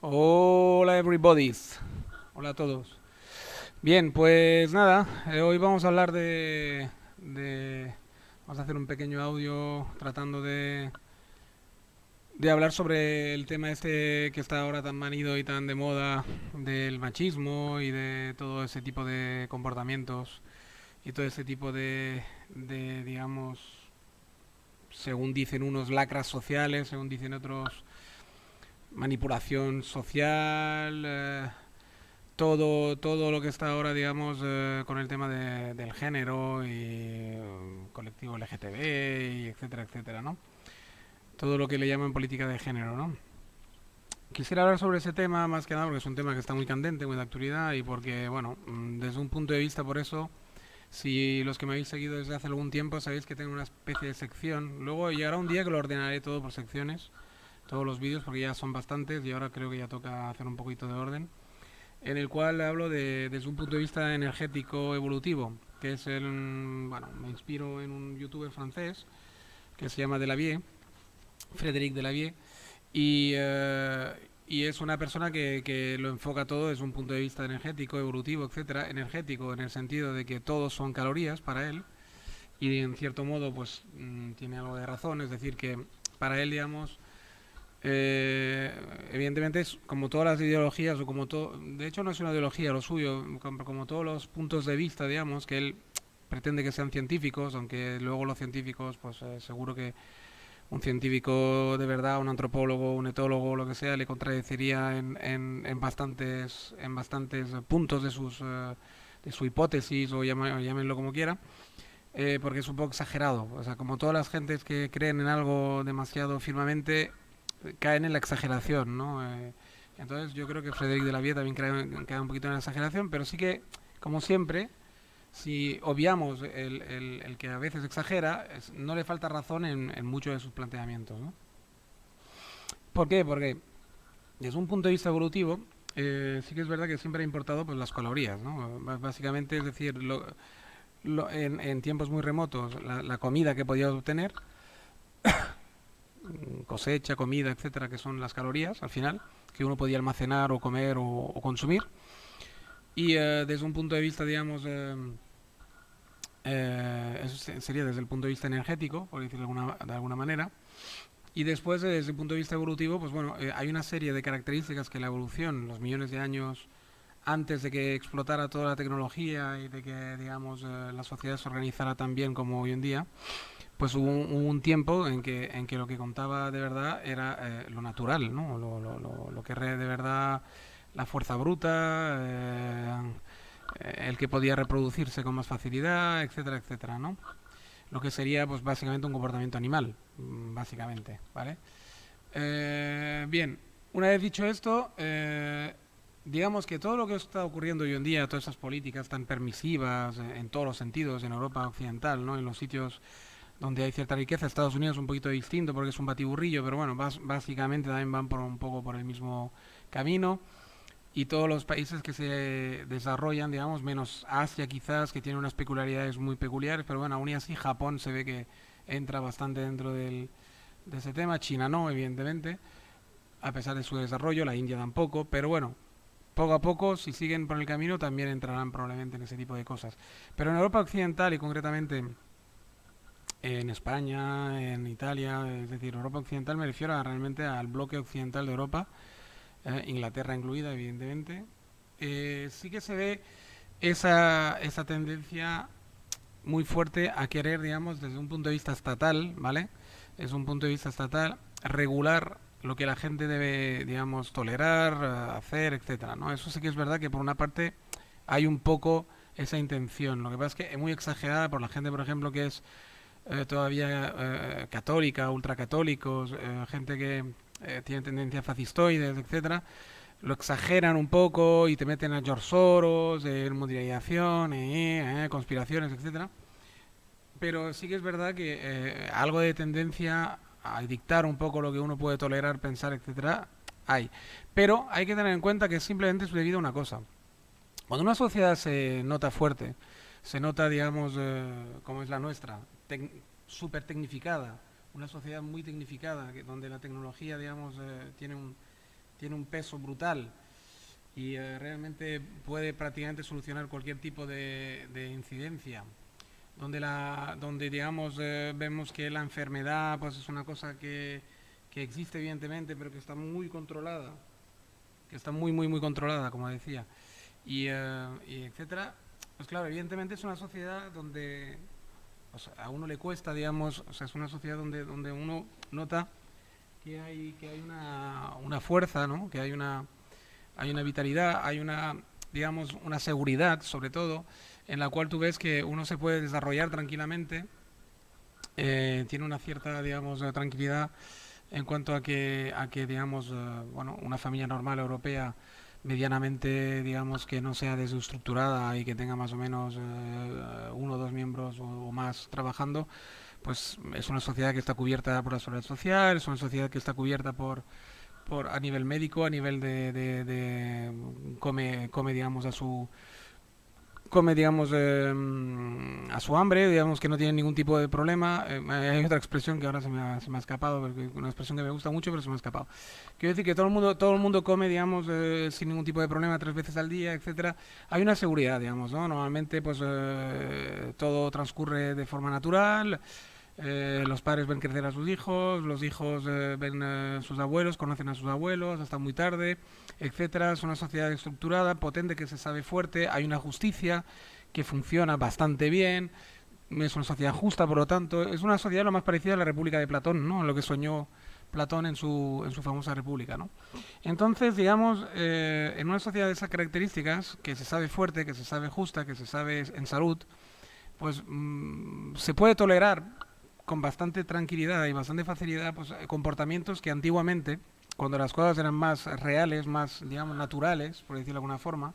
Hola everybody's. Hola a todos. Bien, pues nada, hoy vamos a hablar vamos a hacer un pequeño audio tratando de hablar sobre el tema este que está ahora tan manido y tan de moda del machismo y de todo ese tipo de comportamientos y todo ese tipo digamos, según dicen unos, lacras sociales, según dicen otros, manipulación social, todo lo que está ahora, digamos, con el tema del género y colectivo LGTB y etcétera, etcétera, ¿no? Todo lo que le llaman política de género, ¿no? Quisiera hablar sobre ese tema más que nada porque es un tema que está muy candente, muy de actualidad y porque, bueno, desde un punto de vista por eso, si los que me habéis seguido desde hace algún tiempo sabéis que tengo una especie de sección, luego llegará un día que lo ordenaré todo por secciones, todos los vídeos porque ya son bastantes y ahora creo que ya toca hacer un poquito de orden en el cual hablo desde un punto de vista energético evolutivo, que es bueno, me inspiro en un youtuber francés que se llama Delavie, Frédéric Delavie, y es una persona que lo enfoca todo desde un punto de vista energético, evolutivo, etcétera, energético en el sentido de que todos son calorías para él, y en cierto modo pues tiene algo de razón, es decir que para él, digamos, eh, evidentemente es como todas las ideologías o como todo, de hecho no es una ideología lo suyo, como todos los puntos de vista, digamos, que él pretende que sean científicos, aunque luego los científicos, pues seguro que un científico de verdad, un antropólogo, un etólogo, lo que sea, le contradeciría en bastantes puntos de su hipótesis o llámenlo como quiera, porque es un poco exagerado. O sea, como todas las gentes que creen en algo demasiado firmemente, caen en la exageración, ¿no? Entonces yo creo que Frederic de la Vie también cae un poquito en la exageración, pero sí que, como siempre, si obviamos el que a veces exagera, no le falta razón en muchos de sus planteamientos, ¿no? ¿Por qué? Porque desde un punto de vista evolutivo, sí que es verdad que siempre ha importado pues, las calorías, ¿no? Básicamente, es decir, en tiempos muy remotos, la comida que podías obtener, cosecha, comida, etcétera, que son las calorías al final, que uno podía almacenar o comer o consumir. Y desde un punto de vista, digamos, eso sería desde el punto de vista energético, por decirlo de alguna manera. Y después, desde el punto de vista evolutivo, pues bueno, hay una serie de características que la evolución, los millones de años antes de que explotara toda la tecnología y de que, digamos, la sociedad se organizara tan bien como hoy en día, pues hubo un tiempo en que lo que contaba de verdad era lo natural, ¿no? Lo que de verdad la fuerza bruta, el que podía reproducirse con más facilidad, etcétera, etcétera, ¿no? Lo que sería, pues básicamente un comportamiento animal, básicamente, ¿vale? Bien, una vez dicho esto, digamos que todo lo que está ocurriendo hoy en día, todas esas políticas tan permisivas en todos los sentidos en Europa occidental, ¿no? En los sitios donde hay cierta riqueza. Estados Unidos es un poquito distinto porque es un batiburrillo, pero bueno, básicamente también van por un poco por el mismo camino. Y todos los países que se desarrollan, digamos, menos Asia quizás, que tiene unas peculiaridades muy peculiares, pero bueno, aún y así Japón se ve que entra bastante dentro de ese tema. China no, evidentemente, a pesar de su desarrollo, la India tampoco, pero bueno, poco a poco, si siguen por el camino, también entrarán probablemente en ese tipo de cosas. Pero en Europa Occidental y concretamente en España, en Italia, es decir, Europa Occidental me refiero realmente al bloque occidental de Europa, Inglaterra incluida, evidentemente, sí que se ve esa tendencia muy fuerte a querer, digamos, desde un punto de vista estatal, ¿vale? Desde un punto de vista estatal, regular lo que la gente debe, digamos, tolerar, hacer, etcétera, ¿no? Eso sí que es verdad que por una parte hay un poco esa intención. Lo que pasa es que es muy exagerada por la gente, por ejemplo, que es todavía católica, ultracatólicos, gente que tiene tendencias fascistoides, etcétera, lo exageran un poco y te meten a George Soros, mundialización, conspiraciones, etcétera. Pero sí que es verdad que algo de tendencia a dictar un poco lo que uno puede tolerar, pensar, etcétera, hay. Pero hay que tener en cuenta que simplemente es debido a una cosa. Cuando una sociedad se nota fuerte, se nota, digamos, como es la nuestra, súper tecnificada, una sociedad muy tecnificada, donde la tecnología, digamos, tiene un peso brutal y realmente puede prácticamente solucionar cualquier tipo de incidencia, donde digamos, vemos que la enfermedad pues es una cosa que existe evidentemente, pero que está muy controlada, que está muy controlada, como decía, y etcétera. Pues claro, evidentemente es una sociedad donde, o sea, a uno le cuesta, digamos, o sea, es una sociedad donde uno nota que hay una fuerza, ¿no? Que hay una vitalidad, hay una, digamos, una seguridad, sobre todo, en la cual tú ves que uno se puede desarrollar tranquilamente, tiene una cierta, digamos, tranquilidad en cuanto a que digamos, bueno, una familia normal europea medianamente, digamos, que no sea desestructurada y que tenga más o menos uno o dos miembros o más trabajando, pues es una sociedad que está cubierta por la seguridad social, es una sociedad que está cubierta por a nivel médico, a nivel come digamos come digamos a su hambre, digamos que no tiene ningún tipo de problema. Hay otra expresión que ahora se me ha escapado, porque una expresión que me gusta mucho, pero se me ha escapado. Quiero decir que todo el mundo come, digamos, sin ningún tipo de problema, 3 veces al día, etcétera. Hay una seguridad, digamos, ¿no? Normalmente, pues todo transcurre de forma natural. Los padres ven crecer a sus hijos, los hijos ven sus abuelos, conocen a sus abuelos hasta muy tarde, etcétera. Es una sociedad estructurada, potente, que se sabe fuerte, hay una justicia que funciona bastante bien, es una sociedad justa, por lo tanto, es una sociedad lo más parecida a la República de Platón, ¿no? Lo que soñó Platón en su famosa República, ¿no? Entonces, digamos, en una sociedad de esas características, que se sabe fuerte, que se sabe justa, que se sabe en salud, pues se puede tolerar con bastante tranquilidad y bastante facilidad pues, comportamientos que antiguamente, cuando las cosas eran más reales, más, digamos, naturales, por decirlo de alguna forma,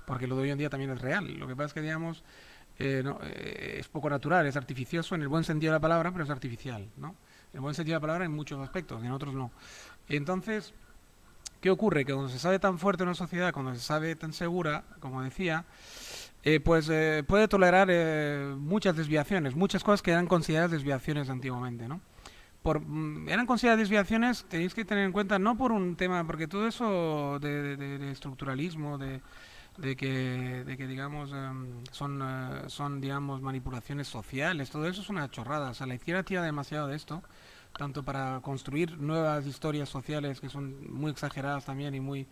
porque lo de hoy en día también es real. Lo que pasa es que, digamos, es poco natural, es artificioso en el buen sentido de la palabra, pero es artificial, ¿no? En el buen sentido de la palabra en muchos aspectos, en otros no. Entonces, ¿qué ocurre? Que cuando se sabe tan fuerte una sociedad, cuando se sabe tan segura, como decía, puede tolerar muchas desviaciones, muchas cosas que eran consideradas desviaciones antiguamente, ¿no? Eran consideradas desviaciones, tenéis que tener en cuenta, no por un tema, porque todo eso de estructuralismo, de que digamos, son, digamos, manipulaciones sociales, todo eso es una chorrada. O sea, la izquierda tira demasiado de esto, tanto para construir nuevas historias sociales que son muy exageradas también y muy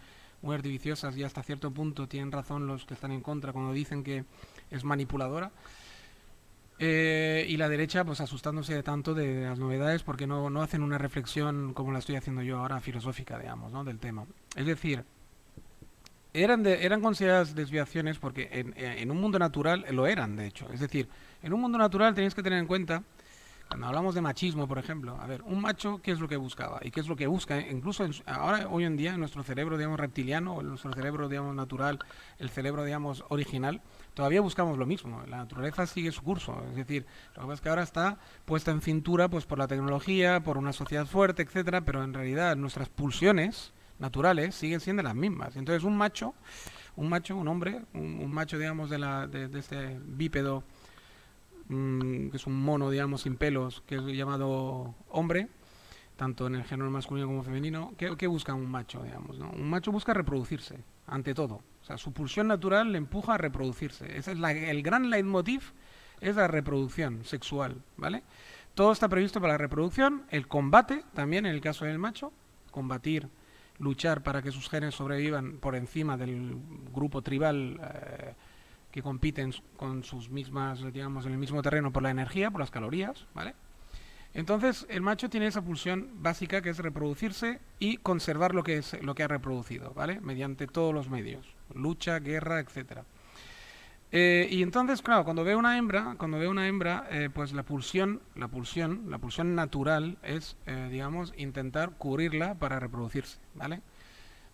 artificiosas, y hasta cierto punto tienen razón los que están en contra cuando dicen que es manipuladora. Y la derecha, pues asustándose de tanto de las novedades porque no hacen una reflexión como la estoy haciendo yo ahora, filosófica, digamos, ¿no? Del tema. Es decir, eran consideradas desviaciones porque en un mundo natural lo eran, de hecho. Es decir, en un mundo natural tenéis que tener en cuenta, cuando hablamos de machismo, por ejemplo, a ver, un macho, ¿qué es lo que buscaba? ¿Y qué es lo que busca? Incluso ahora, hoy en día, en nuestro cerebro, digamos, reptiliano, o en nuestro cerebro, digamos, natural, el cerebro, digamos, original, todavía buscamos lo mismo. La naturaleza sigue su curso. Es decir, lo que pasa es que ahora está puesta en cintura pues por la tecnología, por una sociedad fuerte, etcétera, pero en realidad nuestras pulsiones naturales siguen siendo las mismas. Entonces, un hombre, un macho, digamos, de este bípedo, que es un mono, digamos, sin pelos, que es llamado hombre, tanto en el género masculino como femenino. ¿Qué busca un macho, digamos, ¿no? Un macho busca reproducirse, ante todo. O sea, su pulsión natural le empuja a reproducirse. Ese es el gran leitmotiv, es la reproducción sexual, ¿vale? Todo está previsto para la reproducción, el combate, también en el caso del macho, combatir, luchar para que sus genes sobrevivan por encima del grupo tribal que compiten con sus mismas, digamos, en el mismo terreno por la energía, por las calorías, ¿vale? Entonces, el macho tiene esa pulsión básica que es reproducirse y conservar lo que ha reproducido, ¿vale? Mediante todos los medios, lucha, guerra, etcétera. Y entonces, claro, cuando ve una hembra, pues la pulsión natural es, digamos, intentar cubrirla para reproducirse, ¿vale?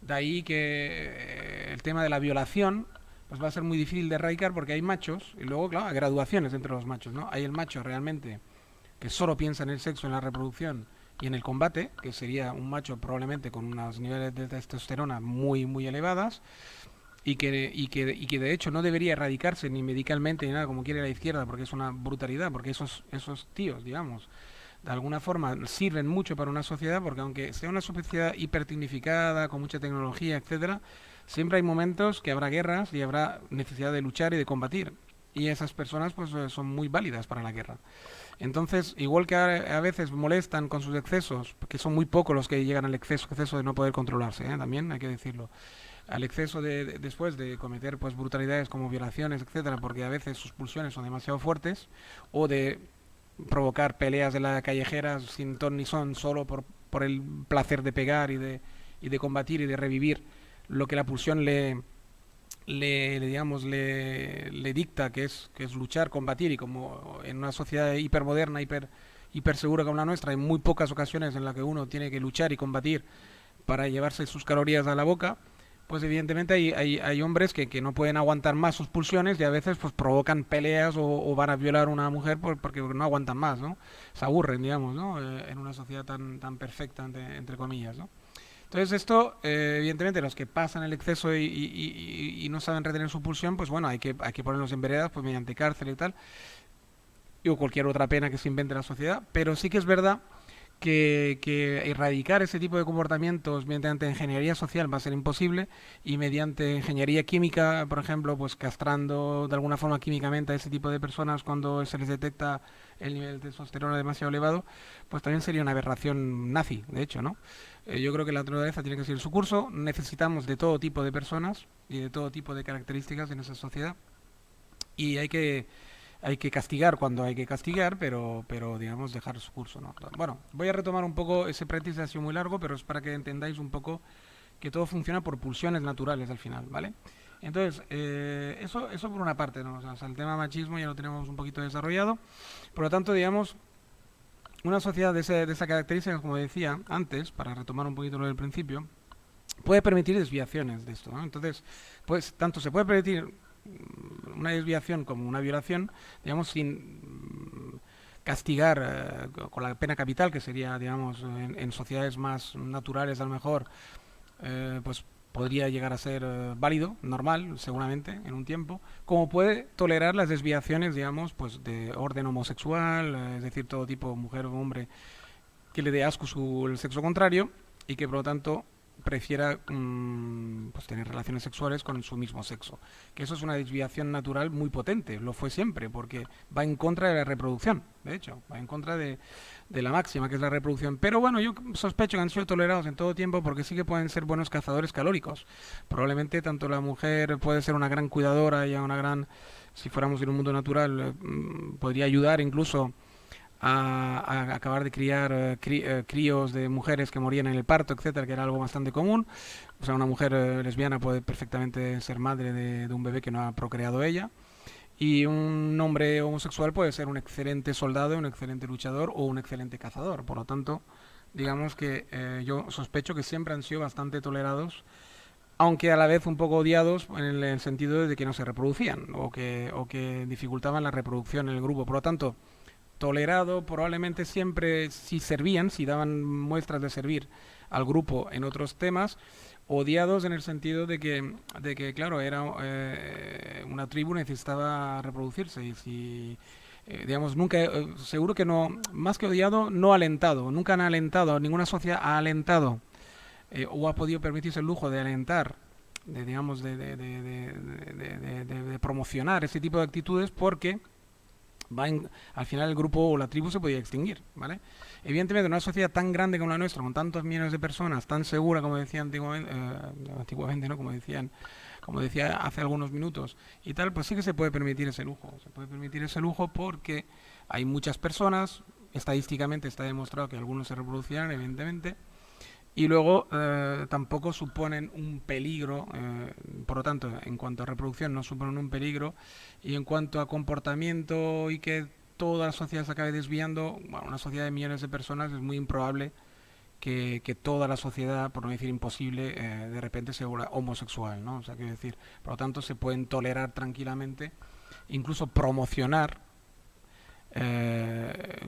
De ahí que el tema de la violación pues va a ser muy difícil de erradicar porque hay machos, y luego, claro, hay graduaciones entre los machos, ¿no? Hay el macho realmente que solo piensa en el sexo, en la reproducción, y en el combate, que sería un macho probablemente con unos niveles de testosterona muy, muy elevadas, y que de hecho no debería erradicarse ni medicalmente ni nada como quiere la izquierda, porque es una brutalidad, porque esos tíos, digamos, de alguna forma sirven mucho para una sociedad, porque aunque sea una sociedad hipertecnificada, con mucha tecnología, etcétera, siempre hay momentos que habrá guerras y habrá necesidad de luchar y de combatir. Y esas personas pues son muy válidas para la guerra. Entonces, igual que a veces molestan con sus excesos, que son muy pocos los que llegan al exceso de no poder controlarse, también hay que decirlo, al exceso después de cometer pues brutalidades como violaciones, etcétera, porque a veces sus pulsiones son demasiado fuertes, o de provocar peleas de la callejera sin ton ni son, solo por el placer de pegar y de combatir y de revivir lo que la pulsión digamos, le dicta, que es luchar, combatir, y como en una sociedad hipermoderna, hiper segura como la nuestra, hay muy pocas ocasiones en las que uno tiene que luchar y combatir para llevarse sus calorías a la boca, pues evidentemente hay hombres que no pueden aguantar más sus pulsiones y a veces pues provocan peleas o van a violar a una mujer porque no aguantan más, ¿no? Se aburren, digamos, ¿no? En una sociedad tan perfecta, entre comillas, ¿no? Entonces esto, evidentemente, los que pasan el exceso y no saben retener su pulsión, pues bueno, hay que ponerlos en veredas pues mediante cárcel y tal, o cualquier otra pena que se invente la sociedad, pero sí que es verdad que erradicar ese tipo de comportamientos mediante ingeniería social va a ser imposible, y mediante ingeniería química, por ejemplo, pues castrando de alguna forma químicamente a ese tipo de personas cuando se les detecta el nivel de testosterona demasiado elevado, pues también sería una aberración nazi, de hecho, ¿no? Yo creo que la naturaleza tiene que seguir su curso, necesitamos de todo tipo de personas y de todo tipo de características en esa sociedad, y hay que castigar cuando hay que castigar, pero digamos dejar su curso, ¿no? Bueno, voy a retomar un poco ese paréntesis, ha sido muy largo, pero es para que entendáis un poco que todo funciona por pulsiones naturales al final, ¿vale? Entonces, eso por una parte, ¿no? O sea, el tema machismo ya lo tenemos un poquito desarrollado. Por lo tanto, digamos, una sociedad de esa característica, como decía antes, para retomar un poquito lo del principio, puede permitir desviaciones de esto, ¿no? Entonces, pues tanto se puede permitir una desviación como una violación, digamos, sin castigar con la pena capital, que sería, digamos, en sociedades más naturales a lo mejor, pues podría llegar a ser válido, normal, seguramente, en un tiempo, como puede tolerar las desviaciones, digamos, pues de orden homosexual, es decir, todo tipo, mujer o hombre, que le dé asco el sexo contrario y que por lo tanto prefiera pues tener relaciones sexuales con su mismo sexo. Que eso es una desviación natural muy potente, lo fue siempre, porque va en contra de la reproducción, de hecho, va en contra de la máxima, que es la reproducción. Pero bueno, yo sospecho que han sido tolerados en todo tiempo porque sí que pueden ser buenos cazadores calóricos. Probablemente tanto la mujer puede ser una gran cuidadora y una gran, si fuéramos en un mundo natural, podría ayudar incluso a acabar de criar críos de mujeres que morían en el parto, etcétera, que era algo bastante común. O sea, una mujer lesbiana puede perfectamente ser madre de un bebé que no ha procreado ella. Y un hombre homosexual puede ser un excelente soldado, un excelente luchador o un excelente cazador. Por lo tanto, digamos que yo sospecho que siempre han sido bastante tolerados, aunque a la vez un poco odiados en el sentido de que no se reproducían o que dificultaban la reproducción en el grupo. Por lo tanto, tolerado probablemente siempre, si servían, si daban muestras de servir al grupo en otros temas, odiados en el sentido de que claro, era una tribu, necesitaba reproducirse, y si digamos, nunca, seguro que no, más que odiado, no alentado, nunca han alentado, ninguna sociedad ha alentado o ha podido permitirse el lujo de alentar, digamos, de promocionar ese tipo de actitudes, porque al final el grupo o la tribu se podía extinguir, ¿vale? Evidentemente, en una sociedad tan grande como la nuestra, con tantos millones de personas, tan segura como decía antiguamente, ¿no? Como decía hace algunos minutos y tal, pues sí que se puede permitir ese lujo. Se puede permitir ese lujo porque hay muchas personas, estadísticamente está demostrado que algunos se reproducirán, evidentemente, y luego tampoco suponen un peligro, por lo tanto, en cuanto a reproducción no suponen un peligro, y en cuanto a comportamiento y que toda la sociedad se acabe desviando, bueno, una sociedad de millones de personas es muy improbable que toda la sociedad, por no decir imposible, de repente se vuelva homosexual, ¿no? O sea, quiero decir, por lo tanto, se pueden tolerar tranquilamente, incluso promocionar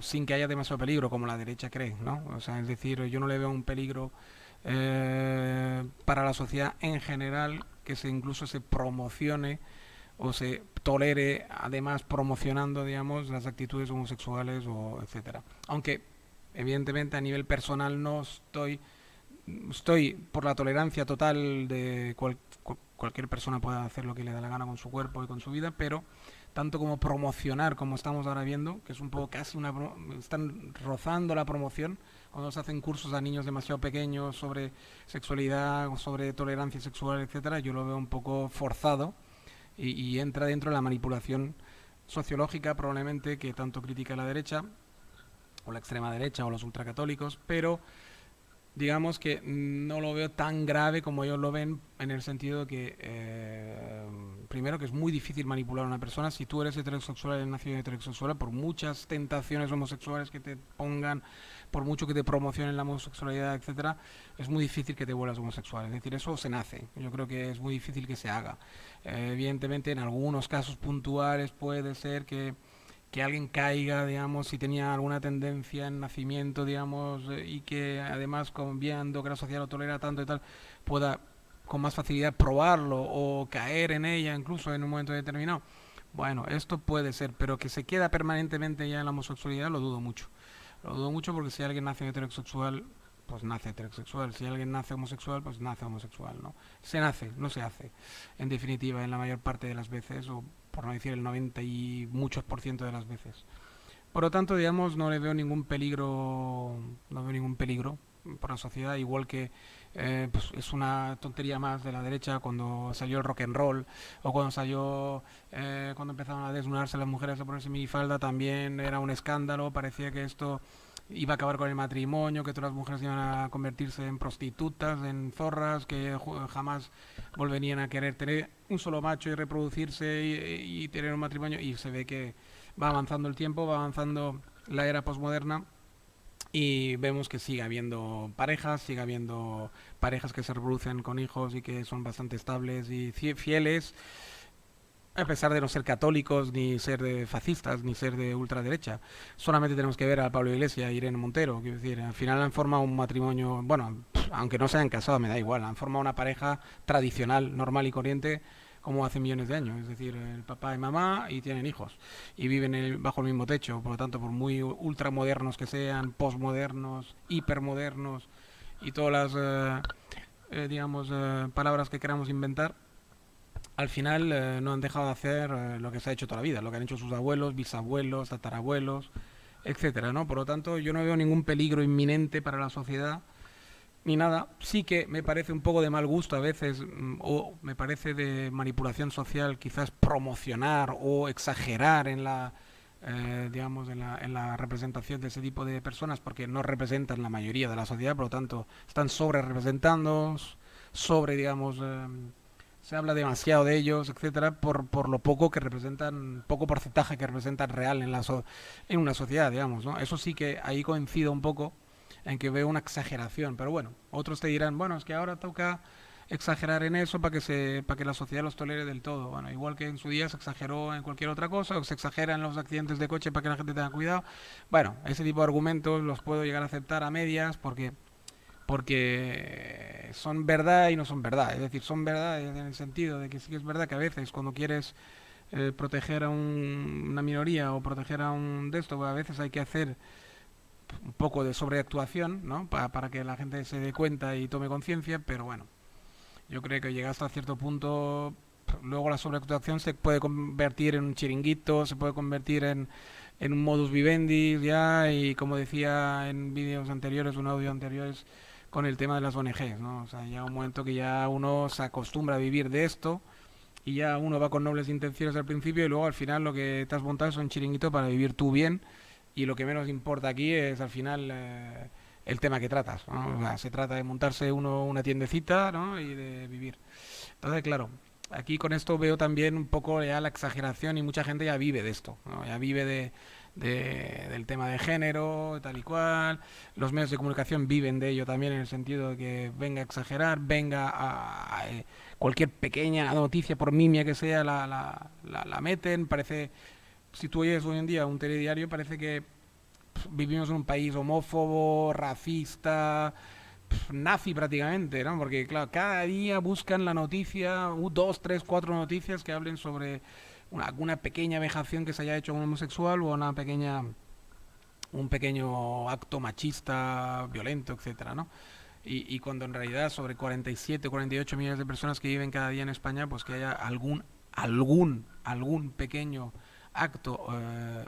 sin que haya demasiado peligro, como la derecha cree, ¿no? O sea, es decir, yo no le veo un peligro para la sociedad en general que se incluso se promocione o se tolere, además promocionando, digamos, las actitudes homosexuales o etcétera. Aunque evidentemente a nivel personal no estoy por la tolerancia total de cualquier persona pueda hacer lo que le da la gana con su cuerpo y con su vida, pero tanto como promocionar, como estamos ahora viendo, que es un poco casi están rozando la promoción, cuando se hacen cursos a niños demasiado pequeños sobre sexualidad, sobre tolerancia sexual, etcétera, yo lo veo un poco forzado y entra dentro de la manipulación sociológica probablemente que tanto critica la derecha o la extrema derecha o los ultracatólicos, pero digamos que no lo veo tan grave como ellos lo ven, en el sentido que, primero, que es muy difícil manipular a una persona. Si tú eres heterosexual, eres nacido heterosexual, por muchas tentaciones homosexuales que te pongan, por mucho que te promocionen la homosexualidad, etcétera, es muy difícil que te vuelvas homosexual. Es decir, eso se nace. Yo creo que es muy difícil que se haga. Evidentemente, en algunos casos puntuales puede ser que alguien caiga, digamos, si tenía alguna tendencia en nacimiento, digamos, y que además, viendo que la sociedad lo tolera tanto y tal, pueda con más facilidad probarlo o caer en ella incluso en un momento determinado. Bueno, esto puede ser, pero que se queda permanentemente ya en la homosexualidad lo dudo mucho. Lo dudo mucho porque si alguien nace heterosexual, pues nace heterosexual. Si alguien nace homosexual, pues nace homosexual, ¿no? Se nace, no se hace. En definitiva, en la mayor parte de las veces, o por no decir el 90 y muchos por ciento de las veces. Por lo tanto, digamos, no le veo ningún peligro, no veo ningún peligro por la sociedad, igual que pues es una tontería más de la derecha cuando salió el rock and roll o cuando empezaron a desnudarse las mujeres a ponerse minifalda, también era un escándalo, parecía que esto iba a acabar con el matrimonio, que todas las mujeres iban a convertirse en prostitutas, en zorras, que jamás volverían a querer tener un solo macho y reproducirse y tener un matrimonio, y se ve que va avanzando el tiempo, va avanzando la era posmoderna y vemos que sigue habiendo parejas que se reproducen con hijos y que son bastante estables y fieles, a pesar de no ser católicos, ni ser de fascistas, ni ser de ultraderecha. Solamente tenemos que ver a Pablo Iglesias y Irene Montero, quiero decir, al final han formado un matrimonio, bueno, aunque no se hayan casado, me da igual, han formado una pareja tradicional, normal y corriente, como hace millones de años, es decir, el papá y mamá y tienen hijos y viven bajo el mismo techo, por lo tanto, por muy ultramodernos que sean, postmodernos, hipermodernos y todas las, digamos, palabras que queramos inventar, al final no han dejado de hacer lo que se ha hecho toda la vida, lo que han hecho sus abuelos, bisabuelos, tatarabuelos, etcétera, ¿no? Por lo tanto, yo no veo ningún peligro inminente para la sociedad ni nada. Sí que me parece un poco de mal gusto a veces, o me parece de manipulación social, quizás promocionar o exagerar en la digamos en la representación de ese tipo de personas, porque no representan la mayoría de la sociedad, por lo tanto están sobre representando, sobre, digamos, se habla demasiado de ellos, etcétera, por lo poco que representan, poco porcentaje que representan real en una sociedad, digamos, ¿no? Eso sí que ahí coincido un poco en que veo una exageración, pero bueno, otros te dirán, bueno, es que ahora toca exagerar en eso para que la sociedad los tolere del todo. Bueno, igual que en su día se exageró en cualquier otra cosa, o se exagera en los accidentes de coche para que la gente tenga cuidado. Bueno, ese tipo de argumentos los puedo llegar a aceptar a medias porque son verdad y no son verdad. Es decir, son verdad en el sentido de que sí que es verdad que a veces cuando quieres proteger a una minoría o proteger a un de esto, pues a veces hay que hacer un poco de sobreactuación, ¿no? Para que la gente se dé cuenta y tome conciencia, pero bueno, yo creo que llega hasta cierto punto, luego la sobreactuación se puede convertir en un chiringuito, se puede convertir en un modus vivendi ya, y como decía en vídeos anteriores, un audio anteriores, con el tema de las ONGs, ¿no? O sea, llega un momento que ya uno se acostumbra a vivir de esto y ya uno va con nobles intenciones al principio y luego al final lo que te has montado es un chiringuito para vivir tú bien y lo que menos importa aquí es al final el tema que tratas, ¿no? O sea, se trata de montarse uno una tiendecita, ¿no? Y de vivir. Entonces, claro, aquí con esto veo también un poco ya la exageración y mucha gente ya vive de esto, ¿no? Ya vive del tema de género, tal y cual. Los medios de comunicación viven de ello también en el sentido de que venga a exagerar, venga cualquier pequeña noticia, por mimia que sea, la meten, parece si tú oyes hoy en día un telediario, parece que vivimos en un país homófobo, racista, nazi prácticamente, ¿no? Porque, claro, cada día buscan la noticia, dos, tres, cuatro noticias que hablen sobre alguna pequeña vejación que se haya hecho a un homosexual o un pequeño acto machista, violento, etcétera, ¿no? Y cuando en realidad sobre 47, 48 millones de personas que viven cada día en España, pues que haya algún pequeño acto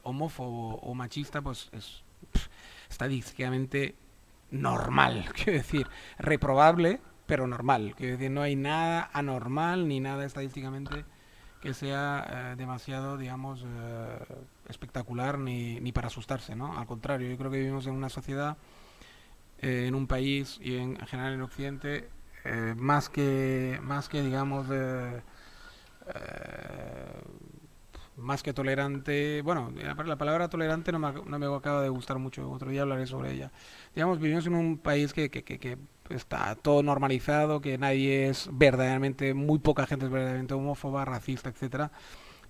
homófobo o machista, pues es estadísticamente normal, quiero decir, reprobable, pero normal. Quiero decir, no hay nada anormal ni nada estadísticamente que sea demasiado, digamos, espectacular ni para asustarse, ¿no? Al contrario, yo creo que vivimos en una sociedad, en un país y en general en Occidente, más que digamos, eh, más que tolerante. Bueno, la palabra tolerante no me acaba de gustar mucho, otro día hablaré sobre ella. Digamos, vivimos en un país que está todo normalizado, que nadie es verdaderamente, muy poca gente es verdaderamente homófoba, racista, etcétera.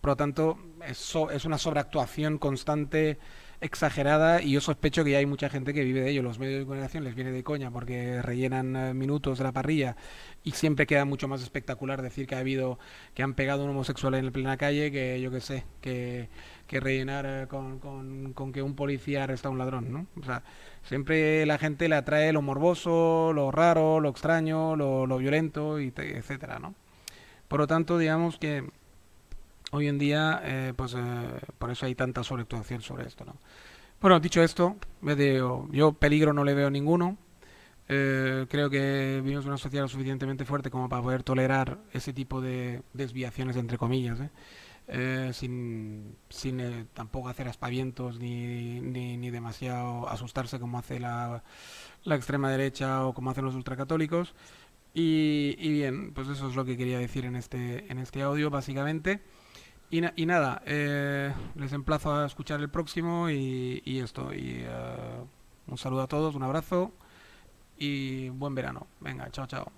Por lo tanto, es una sobreactuación constante, exagerada, y yo sospecho que ya hay mucha gente que vive de ello. Los medios de comunicación les viene de coña porque rellenan minutos de la parrilla, y siempre queda mucho más espectacular decir que han pegado a un homosexual en plena calle, que yo que sé, que rellenar con que un policía arresta a un ladrón, ¿no? O sea, siempre la gente le atrae lo morboso, lo raro, lo extraño, lo violento, etcétera, ¿no? Por lo tanto, digamos que hoy en día, pues por eso hay tanta sobreactuación sobre esto, ¿no? Bueno, dicho esto, yo peligro no le veo ninguno. Creo que vivimos en una sociedad lo suficientemente fuerte como para poder tolerar ese tipo de desviaciones, entre comillas, sin tampoco hacer aspavientos ni demasiado asustarse como hace la extrema derecha o como hacen los ultracatólicos. Y bien, pues eso es lo que quería decir en este audio, básicamente. Y nada, les emplazo a escuchar el próximo y esto. Un saludo a todos, un abrazo y buen verano. Venga, chao, chao.